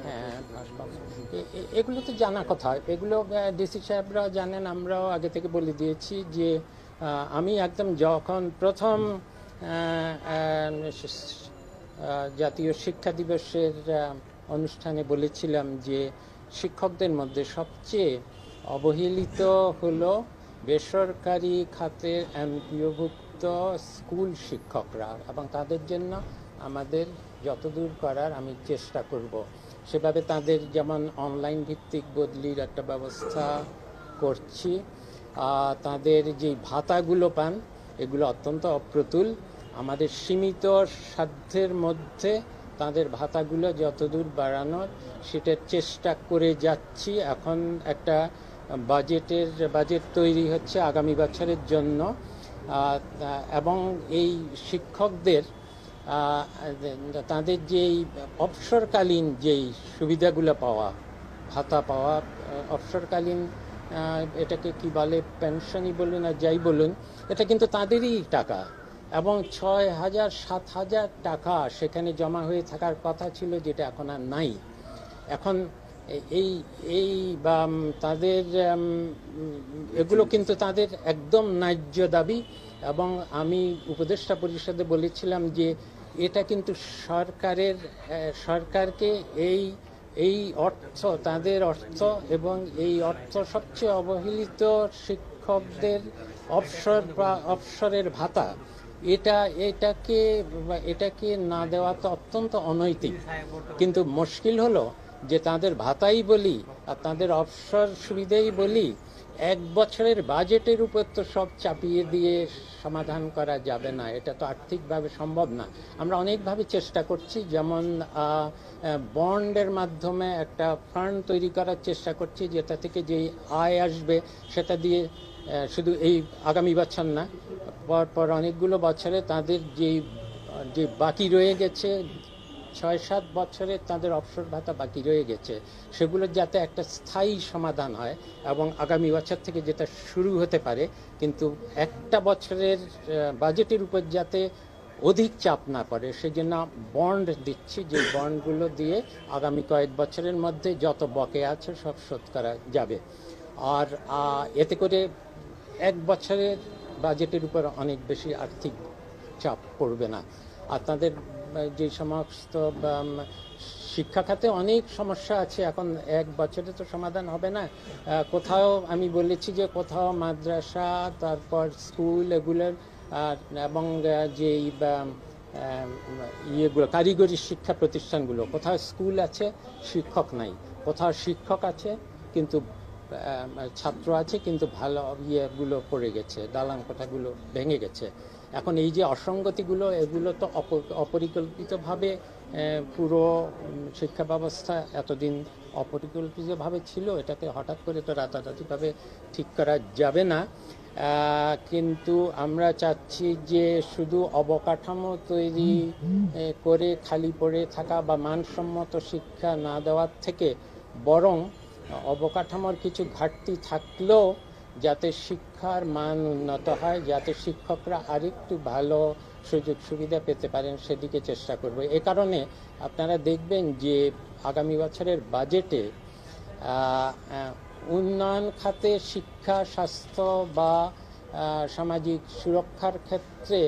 হ্যাঁ, এগুলো তো জানা কথা, এগুলো ডিসি সাহেবরা জানেন, আমরাও আগে থেকে বলে দিয়েছি যে আমি একদম যখন প্রথম জাতীয় শিক্ষা দিবসের অনুষ্ঠানে বলেছিলাম যে শিক্ষকদের মধ্যে সবচেয়ে অবহেলিত হলো বেসরকারি খাতের এমপিওভুক্ত স্কুল শিক্ষকরা, এবং তাদের জন্য আমাদের যতদূর করার আমি চেষ্টা করব। সেভাবে তাদের যেমন অনলাইন ভিত্তিক বদলির একটা ব্যবস্থা করছি, তাদের যে ভাতাগুলো পান এগুলো অত্যন্ত অপ্রতুল। আমাদের সীমিত সাধ্যের মধ্যে তাদের ভাতাগুলো যতদূর বাড়ানোর সেটার চেষ্টা করে যাচ্ছি। এখন একটা বাজেট তৈরি হচ্ছে আগামী বছরের জন্য, এবং এই শিক্ষকদের তাদের যেই অবসরকালীন যেই সুবিধাগুলো পাওয়া, ভাতা পাওয়া, অবসরকালীন এটাকে কি বলে, পেনশনই বলুন আর যাই বলুন, এটা কিন্তু তাদেরই টাকা, এবং 6,000 7,000 টাকা সেখানে জমা হয়ে থাকার কথা ছিল, যেটা এখন আর নাই। এখন এই বা তাদের এগুলো কিন্তু তাদের একদম ন্যায্য দাবি, এবং আমি উপদেষ্টা পরিষদে বলেছিলাম যে এটা কিন্তু সরকারকে এই অর্থ, তাদের অর্থ এবং এই অর্থ সবচেয়ে অবহেলিত শিক্ষকদের অবসরের ভাতা, এটাকে না দেওয়া তো অত্যন্ত অনৈতিক। কিন্তু মুশকিল হলো যে তাদের ভাতাই বলি আর তাদের অবসর সুবিধাই বলি, এক বছরের বাজেটের উপর তো সব চাপিয়ে দিয়ে সমাধান করা যাবে না, এটা তো আর্থিকভাবে সম্ভব না। আমরা অনেকভাবে চেষ্টা করছি, যেমন বন্ডের মাধ্যমে একটা ফান্ড তৈরি করার চেষ্টা করছি, যেটা থেকে যেই আয় আসবে সেটা দিয়ে শুধু এই আগামী বছর না, পর অনেকগুলো বছরে তাদের যে বাকি রয়ে গেছে, 6-7 বছরে তাদের অবসর ভাতা বাকি রয়ে গেছে, সেগুলোর যাতে একটা স্থায়ী সমাধান হয়, এবং আগামী বছর থেকে যেটা শুরু হতে পারে, কিন্তু একটা বছরের বাজেটের উপর যাতে অধিক চাপ না পড়ে, সেই জন্য বন্ড দিচ্ছি, যে বন্ডগুলো দিয়ে আগামী কয়েক বছরের মধ্যে যত বকেয়া আছে সব শোধ করা যাবে। আর এতে করে এক বছরের বাজেটের উপর অনেক বেশি আর্থিক চাপ পড়বে না। আর তাদের যে সমস্ত শিক্ষা খাতে অনেক সমস্যা আছে, এখন এক বছরে তো সমাধান হবে না। কোথাও আমি বলেছি যে কোথাও মাদ্রাসা, তারপর স্কুল, এগুলোর এবং যেই ইয়েগুলো কারিগরি শিক্ষা প্রতিষ্ঠানগুলো, কোথাও স্কুল আছে শিক্ষক নাই, কোথাও শিক্ষক আছে কিন্তু ছাত্র আছে কিন্তু ভালো ইয়েগুলো পড়ে গেছে, দালান কোঠাগুলো ভেঙে গেছে। এখন এই যে অসঙ্গতিগুলো, এগুলো তো অপরিকল্পিতভাবে পুরো শিক্ষা ব্যবস্থা এতদিন অপরিকল্পিতভাবে ছিল, এটাকে হঠাৎ করে তো রাতারাতিভাবে ঠিক করা যাবে না। কিন্তু আমরা চাচ্ছি যে শুধু অবকাঠামো তৈরি করে খালি পড়ে থাকা বা মানসম্মত শিক্ষা না দেওয়ার থেকে বরং অবকাঠামোর কিছু ঘাটতি থাকলেও যাতে শিক্ষার মান উন্নত হয়, যাতে শিক্ষকরা আরেকটু ভালো সুযোগ সুবিধা পেতে পারেন, সেদিকে চেষ্টা করব। এ কারণে আপনারা দেখবেন যে আগামী বছরের বাজেটে উন্নয়ন খাতে শিক্ষা, স্বাস্থ্য বা সামাজিক সুরক্ষার ক্ষেত্রে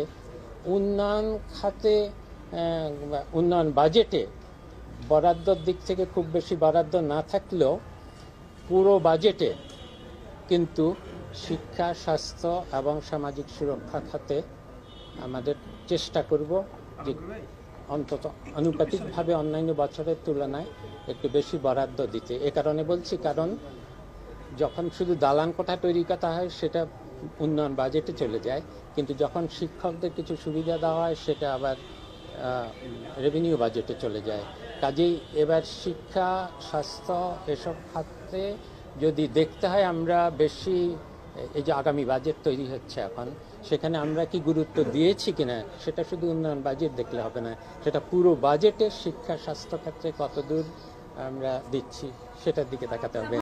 উন্নয়ন বাজেটে বরাদ্দর দিক থেকে খুব বেশি বরাদ্দ না থাকলেও পুরো বাজেটে কিন্তু শিক্ষা, স্বাস্থ্য এবং সামাজিক সুরক্ষা খাতে আমাদের চেষ্টা করব যে অন্তত আনুপাতিকভাবে অন্যান্য বছরের তুলনায় একটু বেশি বরাদ্দ দিতে। এ কারণে বলছি, কারণ যখন শুধু দালান কোঠা তৈরি করা হয় সেটা উন্নয়ন বাজেটে চলে যায়, কিন্তু যখন শিক্ষকদের কিছু সুবিধা দেওয়া হয় সেটা আবার রেভিনিউ বাজেটে চলে যায়। কাজেই এবার শিক্ষা, স্বাস্থ্য এসব খাতে যদি দেখতে হয় আমরা বেশি, এই যে আগামী বাজেট তৈরি হচ্ছে এখন, সেখানে আমরা কি গুরুত্ব দিয়েছি কিনা সেটা শুধু উন্নয়ন বাজেট দেখলে হবে না, সেটা পুরো বাজেটে শিক্ষা, স্বাস্থ্য ক্ষেত্রে কতদূর আমরা দিচ্ছি সেটার দিকে দেখাতে হবে।